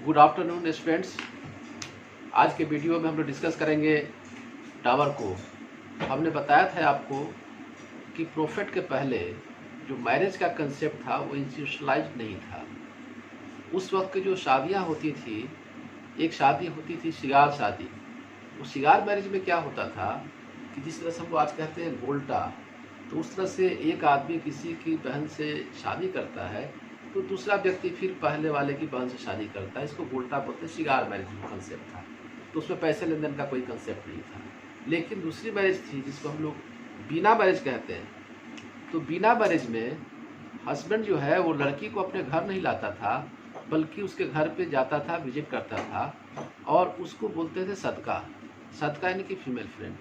Good afternoon students. आज के video में हम लोग डिस्कस करेंगे टावर को। हमने बताया था आपको कि प्रोफेट के पहले जो मैरिज का कंसेप्ट था वो इंस्टीट्यूशनलाइज्ड नहीं था। उस वक्त की जो शादियां होती थी, एक शादी होती थी शिगार शादी। वो शिगार मैरिज में क्या होता था कि जिस तरह से हम लोग आज कहते हैं गोल्टा, तो उस तरह से एक आदमी किसी की बहन से शादी करता है तो दूसरा व्यक्ति फिर पहले वाले की बहन से शादी करता है। इसको गोल्टा बोलते हैं। शिगार मैरिज का कंसेप्ट था, तो उसमें पैसे लेन देन का कोई कंसेप्ट नहीं था। लेकिन दूसरी मैरिज थी जिसको हम लोग बिना मैरिज कहते हैं। तो बिना मैरिज में हस्बैंड जो है वो लड़की को अपने घर नहीं लाता था, बल्कि उसके घर पे जाता था, विजिट करता था, और उसको बोलते थे सदका। सदका यानी कि फीमेल फ्रेंड।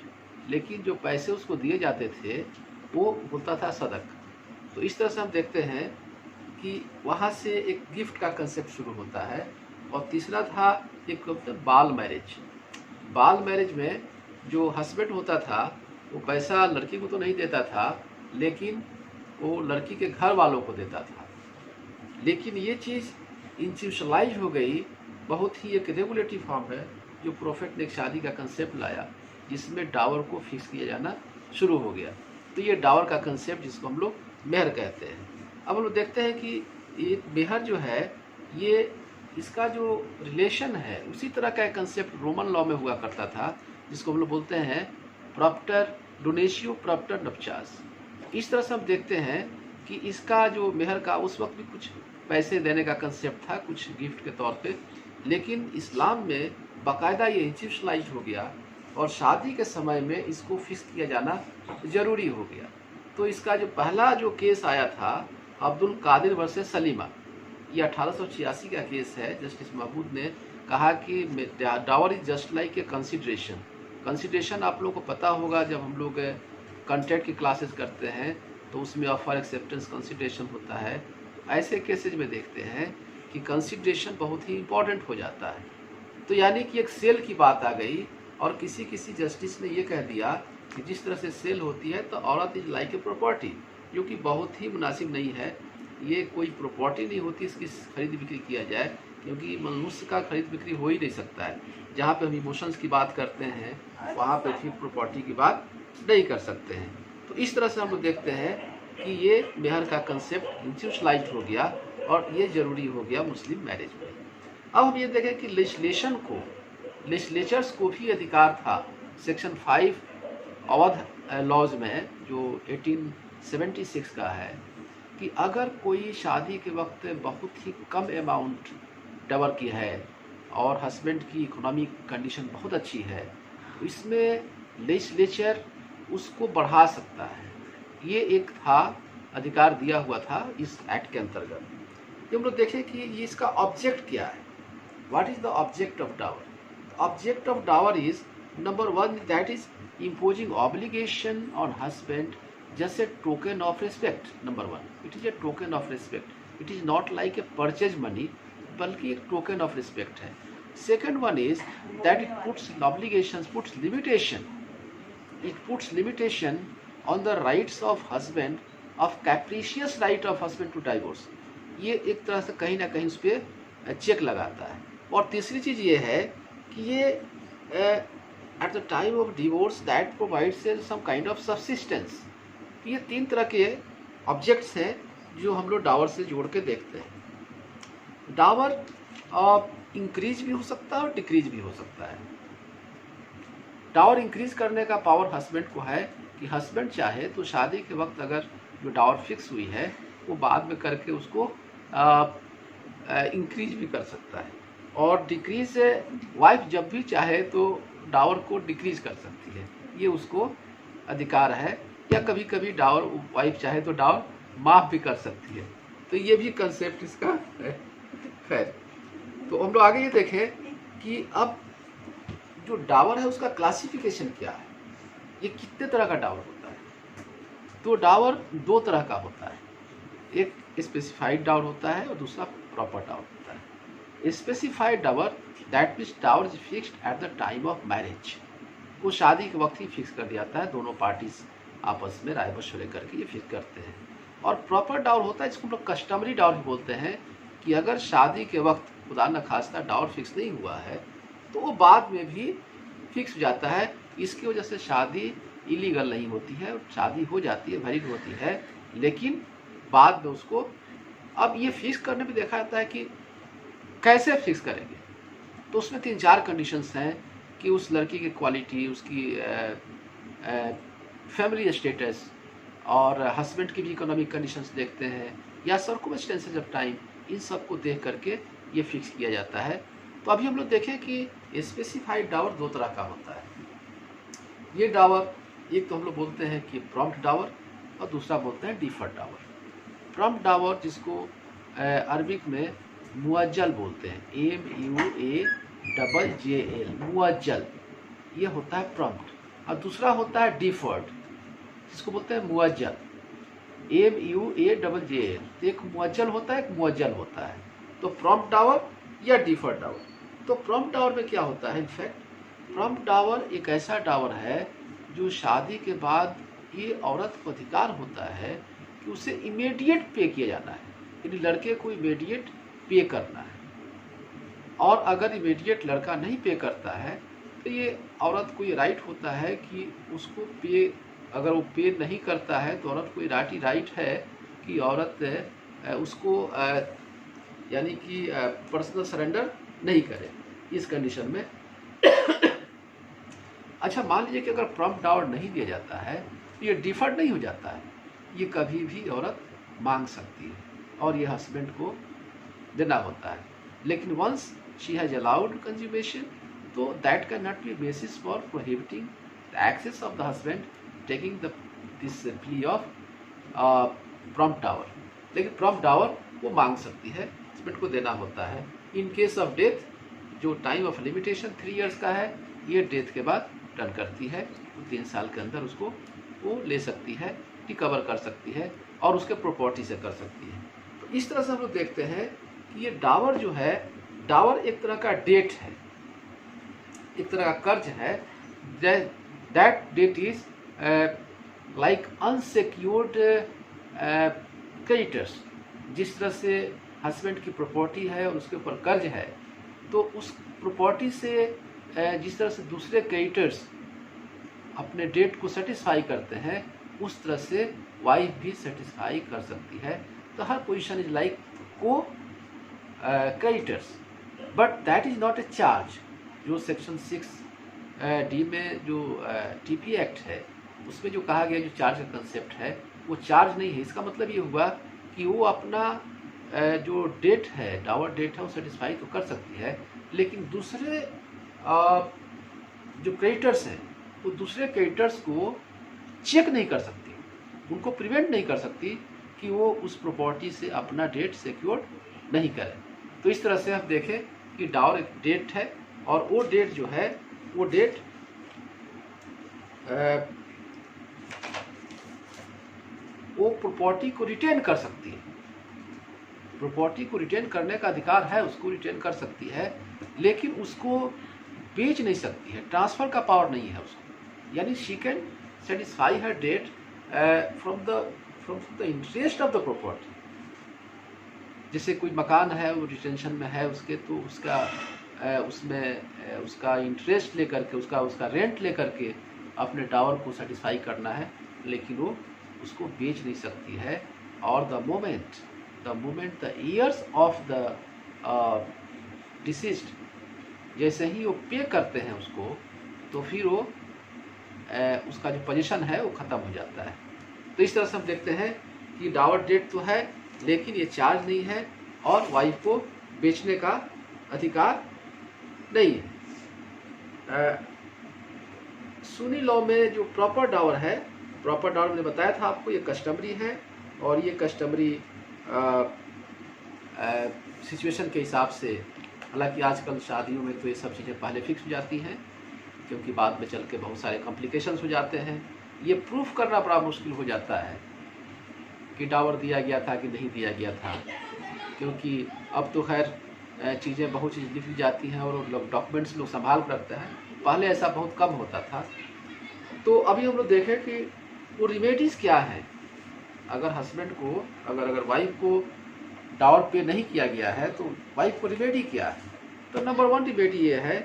लेकिन जो पैसे उसको दिए जाते थे वो बोलता था सदक। तो इस तरह से हम देखते हैं कि वहाँ से एक गिफ्ट का कंसेप्ट शुरू होता है। और तीसरा था एक बाल मैरिज। बाल मैरिज में जो हस्बैंड होता था वो पैसा लड़की को तो नहीं देता था, लेकिन वो लड़की के घर वालों को देता था। लेकिन ये चीज़ इंस्टीट्यूशनलाइज हो गई। बहुत ही एक रेगुलेटरी फॉर्म है जो प्रोफेट ने एक शादी का कंसेप्ट लाया, जिसमें डावर को फिक्स किया जाना शुरू हो गया। तो ये डावर का कंसेप्ट जिसको हम लोग मेहर कहते हैं। अब हम लोग देखते हैं कि ये मेहर जो है, ये इसका जो रिलेशन है उसी तरह का एक कंसेप्ट रोमन लॉ में हुआ करता था, जिसको हम लोग बोलते हैं प्रॉप्टर डोनेशियो प्रॉप्टर नप्चास। इस तरह से हम देखते हैं कि इसका जो मेहर का उस वक्त भी कुछ पैसे देने का कंसेप्ट था, कुछ गिफ्ट के तौर पे। लेकिन इस्लाम में बाकायदा ये इंस्टीट्यूशनलाइज हो गया और शादी के समय में इसको फिक्स किया जाना ज़रूरी हो गया। तो इसका जो पहला जो केस आया था अब्दुल कादिर वर्सेस सलीमा, ये 1886 का केस है। जस्टिस महमूद ने कहा कि dower is just like a consideration. Consideration आप लोगों को पता होगा, जब हम लोग कंटेंट की क्लासेस करते हैं तो उसमें ऑफर एक्सेप्टेंस कंसिडरेशन होता है। तो ऐसे केसेज में देखते हैं कि कंसिडरेशन बहुत ही इंपॉर्टेंट हो जाता है। तो यानी कि एक सेल की बात आ गई और किसी किसी जस्टिस ने ये कह दिया कि जिस तरह से सेल होती है तो औरत इज लाइक ए प्रॉपर्टी, जो कि बहुत ही मुनासिब नहीं है। ये कोई प्रॉपर्टी नहीं होती इसकी खरीद बिक्री किया जाए, क्योंकि मनुष्य का खरीद बिक्री हो ही नहीं सकता है। जहाँ पे हम इमोशंस की बात करते हैं वहाँ पे फिर प्रॉपर्टी की बात नहीं कर सकते हैं। तो इस तरह से हम लोग देखते हैं कि ये मेहर का कंसेप्ट इंस्टीट्यूशनलाइज्ड हो गया और ये ज़रूरी हो गया मुस्लिम मैरिज में। अब हम ये देखें कि लेजिस्लेचर्स को भी अधिकार था सेक्शन 5 अवध लॉज में, जो 1876 का है, कि अगर कोई शादी के वक्त बहुत ही कम अमाउंट डवर की है और हस्बैंड की इकोनॉमिक कंडीशन बहुत अच्छी है, तो इसमें लेजिस्लेचर उसको बढ़ा सकता है। ये एक था, अधिकार दिया हुआ था इस एक्ट के अंतर्गत। ये हम लोग देखें कि ये इसका ऑब्जेक्ट क्या है। What is the object of dower? Object of dower is number 1, that is imposing obligation on husband just a token of respect. Number 1, it is a token of respect. It is not like a purchase money, बल्कि एक token of respect है। Second one is that it puts obligations, puts limitation. It puts limitation on the rights of husband, of capricious right of husband to divorce. ये एक तरह से कहीं ना कहीं उस पर चेक लगाता है। और तीसरी चीज़ ये है कि ये at the time of divorce that provides some kind of subsistence. ये 3 तरह के ऑब्जेक्ट्स हैं जो हम लोग डावर से जोड़ के देखते हैं। डावर इंक्रीज भी हो सकता है और डिक्रीज भी हो सकता है। डावर इंक्रीज करने का पावर हस्बैंड को है कि हस्बैंड चाहे तो शादी के वक्त अगर जो डावर फिक्स हुई है वो बाद में करके उसको इंक्रीज भी कर सकता है। और डिक्रीज वाइफ जब भी चाहे तो डावर को डिक्रीज कर सकती है, ये उसको अधिकार है। या कभी कभी डावर वाइफ चाहे तो डावर माफ भी कर सकती है। तो ये भी कंसेप्ट इसका है। खैर, तो हम लोग आगे ये देखें कि अब जो डावर है उसका क्लासिफिकेशन क्या है, ये कितने तरह का डावर होता है। तो डावर 2 तरह का होता है, एक स्पेसिफाइड डावर होता है और दूसरा प्रॉपर डावर होता है। Specified dower that means dower is fixed at the time of marriage. वो शादी के वक्त ही फिक्स कर दिया जाता है, दोनों पार्टीज आपस में राय मशवरे करके ये फिक्स करते हैं। और प्रॉपर डावर होता है जिसको हम लोग कस्टमरी डावर भी बोलते हैं, कि अगर शादी के वक्त खुदा न खास्ता डावर फिक्स नहीं हुआ है तो वो बाद में भी फिक्स हो जाता है। इसकी वजह से शादी इलीगल नहीं होती है, शादी हो जाती है, वैलिड होती है, लेकिन बाद में उसको अब ये फिक्स करने में देखा जाता है कि कैसे फिक्स करेंगे। तो उसमें 3-4 कंडीशंस हैं कि उस लड़की की क्वालिटी, उसकी फैमिली स्टेटस और हस्बैंड की भी इकोनॉमिक कंडीशंस देखते हैं या सर्कमस्टेंसेस ऑफ टाइम, इन सब को देख करके ये फिक्स किया जाता है। तो अभी हम लोग देखें कि स्पेसिफाइड डावर 2 तरह का होता है। ये डावर एक तो हम लोग बोलते हैं कि प्रॉम्प्ट डावर और दूसरा बोलते हैं डिफर्ड डावर। प्रॉम्प्ट डावर जिसको अरबिक में मुअज्जल बोलते हैं, MUAJL, मुअज्जल, ये होता है प्रॉम्प्ट। और दूसरा होता है डिफर्ड जिसको बोलते हैं मुअज्जल, MUAJL। एक मुअज्जल होता है, एक मुअज्जल होता है। तो प्रॉम्प्ट डावर या डिफर्ड डावर। तो प्रॉम्प्ट डावर में क्या होता है, इनफैक्ट प्रॉम्प्ट डावर एक ऐसा डावर है जो शादी के बाद ये औरत को अधिकार होता है कि उसे इमीडिएट पे किया जाना है, यानी लड़के को इमीडिएट पे करना है। और अगर इमीडिएट लड़का नहीं पे करता है तो ये औरत को ये राइट होता है कि उसको पे, अगर वो पे नहीं करता है तो औरत को ये राइट है कि औरत उसको यानी कि पर्सनल सरेंडर नहीं करे इस कंडीशन में। अच्छा, मान लीजिए कि अगर प्रॉम्प्ट डावर नहीं दिया जाता है तो ये डिफर्ड नहीं हो जाता है, ये कभी भी औरत मांग सकती है और ये हस्बैंड को देना होता है। लेकिन once she has allowed consummation तो that can not be basis for prohibiting the access of the husband taking this plea of prompt dower. लेकिन प्रॉम्प्ट डावर वो मांग सकती है, हस्बैंड को देना होता है। इन केस ऑफ डेथ जो टाइम ऑफ लिमिटेशन 3 इयर्स का है, ये डेथ के बाद टर्न करती है, तो 3 साल के अंदर उसको वो ले सकती है, रिकवर कर सकती है और उसके प्रॉपर्टी से कर सकती है। तो इस तरह से हम लोग देखते हैं कि ये डावर जो है, डावर एक तरह का डेट है, एक तरह का कर्ज है। That debt is like unsecured creditors. जिस तरह से हस्बैंड की प्रॉपर्टी है और उसके ऊपर कर्ज है, तो उस प्रॉपर्टी से जिस तरह से दूसरे क्रेडिटर्स अपने डेट को सेटिस्फाई करते हैं, उस तरह से वाइफ भी सेटिस्फाई कर सकती है। तो हर पोजीशन इज लाइक को creditors, but that is not a charge. जो सेक्शन 6D में जो TP एक्ट है उसमें जो कहा गया, जो चार्ज का कंसेप्ट है वो चार्ज नहीं है। इसका मतलब ये हुआ कि वो अपना जो डेट है, डावर डेट है, वो सेटिस्फाई तो कर सकती है, लेकिन दूसरे जो क्रेडिटर्स हैं वो दूसरे क्रेडिटर्स को चेक नहीं कर सकती, उनको प्रिवेंट नहीं कर सकती कि वो उस प्रॉपर्टी से अपना डेट सिक्योर नहीं करें। तो इस तरह से हम देखें कि डावर एक डेट है और वो डेट जो है वो डेट वो प्रॉपर्टी को रिटेन कर सकती है, प्रॉपर्टी को रिटेन करने का अधिकार है, उसको रिटेन कर सकती है, लेकिन उसको बेच नहीं सकती है, ट्रांसफ़र का पावर नहीं है उसको। यानी she can satisfy her debt from the interest of the property. जैसे कोई मकान है वो रिटेंशन में है उसके, तो उसका उसमें उसका इंटरेस्ट लेकर के, उसका रेंट लेकर के अपने डावर को सेटिस्फाई करना है, लेकिन वो उसको बेच नहीं सकती है। और the moment the years of the deceased, जैसे ही वो पे करते हैं उसको, तो फिर वो उसका जो पोजीशन है वो ख़त्म हो जाता है। तो इस तरह से हम देखते हैं कि डावर डेट तो है लेकिन ये चार्ज नहीं है और वाइफ को बेचने का अधिकार नहीं है। सुन्नी लॉ में जो प्रॉपर डावर है, प्रॉपर डावर मैंने बताया था आपको, ये कस्टमरी है और ये कस्टमरी सिचुएशन के हिसाब से, हालांकि आजकल शादियों में तो ये सब चीज़ें पहले फिक्स हो जाती हैं क्योंकि बाद में चल के बहुत सारे कॉम्प्लिकेशंस हो जाते हैं। ये प्रूफ करना बड़ा मुश्किल हो जाता है कि डावर दिया गया था कि नहीं दिया गया था, क्योंकि अब तो खैर चीज़ें बहुत चीज़ लिखी जाती हैं और लोग डॉक्यूमेंट्स लोग संभाल कर रखते हैं, पहले ऐसा बहुत कम होता था। तो अभी हम लोग देखें कि वो रिमेडीज़ क्या हैं। अगर हस्बैंड को, अगर वाइफ को डावर पे नहीं किया गया है तो वाइफ को रिबेट ही किया है। तो नंबर 1 रिबेट ये है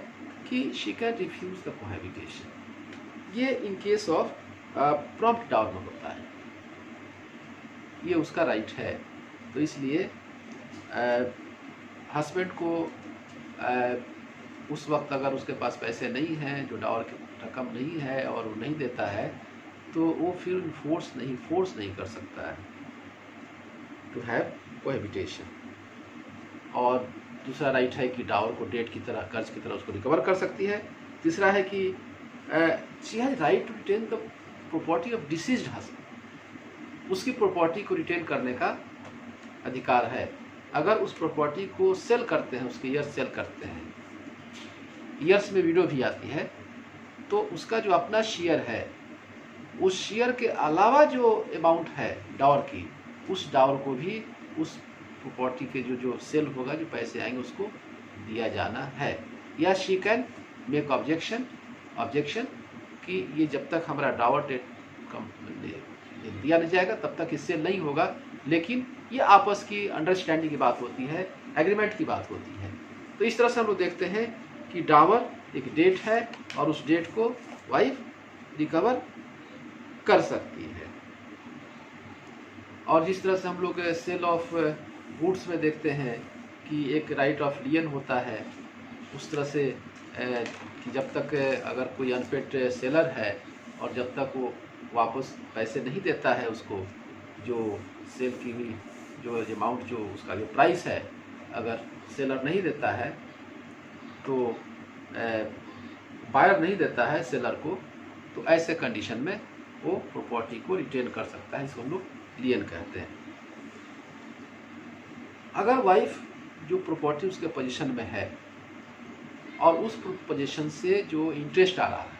कि she can refuse the cohabitation. ये in case of prompt dower में होता है, ये उसका राइट है। तो इसलिए हस्बैंड को उस वक्त अगर उसके पास पैसे नहीं हैं, जो डावर की रकम नहीं है और वो नहीं देता है, तो वो फिर फोर्स नहीं कर सकता है टू हैव कोहैबिटेशन। और दूसरा राइट है कि डावर को डेट की तरह, कर्ज की तरह उसको रिकवर कर सकती है। तीसरा है कि she has right to retain the property of deceased husband. उसकी प्रॉपर्टी को रिटेन करने का अधिकार है। अगर उस प्रॉपर्टी को सेल करते हैं, उसके ईयर्स सेल करते हैं, ईयर्स में विडो भी आती है, तो उसका जो अपना शेयर है, उस शेयर के अलावा जो अमाउंट है डावर की, उस डावर को भी उस प्रॉपर्टी के जो सेल होगा, जो पैसे आएंगे, उसको दिया जाना है। या शी कैन मेक ऑब्जेक्शन कि ये जब तक हमारा डावर डेट दिया नहीं जाएगा तब तक इससे नहीं होगा। लेकिन ये आपस की अंडरस्टैंडिंग की बात होती है, एग्रीमेंट की बात होती है। तो इस तरह से हम लोग देखते हैं कि डावर एक डेट है और उस डेट को वाइफ रिकवर कर सकती है। और जिस तरह से हम लोग सेल ऑफ गुड्स में देखते हैं कि एक राइट ऑफ लियन होता है, उस तरह से कि जब तक अगर कोई अनपेड सेलर है और जब तक वो वापस पैसे नहीं देता है उसको, जो सेल की हुई जो अमाउंट, जो उसका जो प्राइस है, अगर सेलर नहीं देता है तो बायर नहीं देता है सेलर को, तो ऐसे कंडीशन में वो प्रॉपर्टी को रिटेन कर सकता है। इसको हम लोग लियन कहते हैं। अगर वाइफ जो प्रॉपर्टी उसके पोजीशन में है और उस पोजीशन से जो इंटरेस्ट आ रहा है,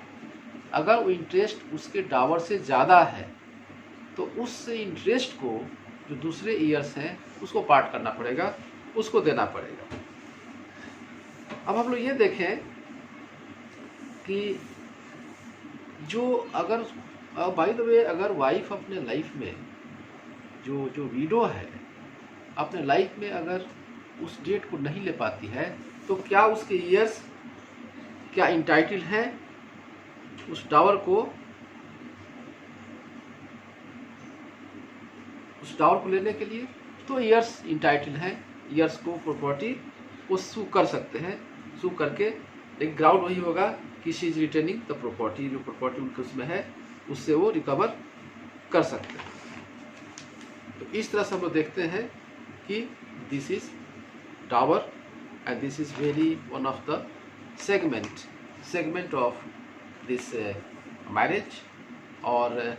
अगर वो इंटरेस्ट उसके डावर से ज़्यादा है, तो उस इंटरेस्ट को जो दूसरे ईयर्स हैं उसको पार्ट करना पड़ेगा, उसको देना पड़ेगा। अब हम लोग ये देखें कि जो अगर बाय द वे अगर वाइफ अपने लाइफ में जो विडो है, अपने लाइफ में अगर उस डेट को नहीं ले पाती है, तो क्या उसके ईयर्स क्या इंटाइटल हैं उस डावर को लेने के लिए? तो ईयर्स इंटाइटल हैं, ईयर्स को प्रॉपर्टी को सू कर सकते हैं। सू करके एक ग्राउंड वही होगा कि she is retaining the property, जो प्रॉपर्टी उनके उसमें है उससे वो रिकवर कर सकते हैं। तो इस तरह से हम लोग देखते हैं कि this is dower and this is very one of the segment of this marriage. और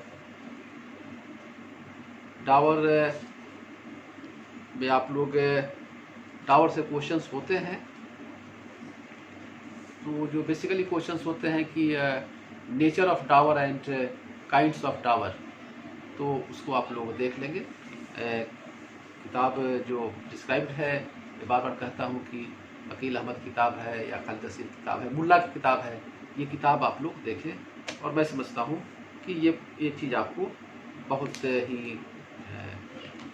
डावर में आप लोग डावर से क्वेश्चंस होते हैं, तो जो बेसिकली क्वेश्चंस होते हैं कि nature of dower and kinds of dower, तो उसको आप लोग देख लेंगे। किताब जो डिस्क्राइब्ड है, मैं बार बार कहता हूँ कि वकील अहमद किताब है या खालिद असीर किताब है, मुल्ला की किताब है, ये किताब आप लोग देखें। और मैं समझता हूँ कि ये चीज़ आपको बहुत ही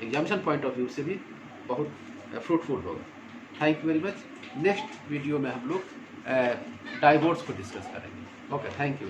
एग्जामिनेशन पॉइंट ऑफ व्यू से भी बहुत फ्रूटफुल होगा। Thank you very much. Next video में हम लोग डाइवोर्स को डिस्कस करेंगे। Okay, thank you.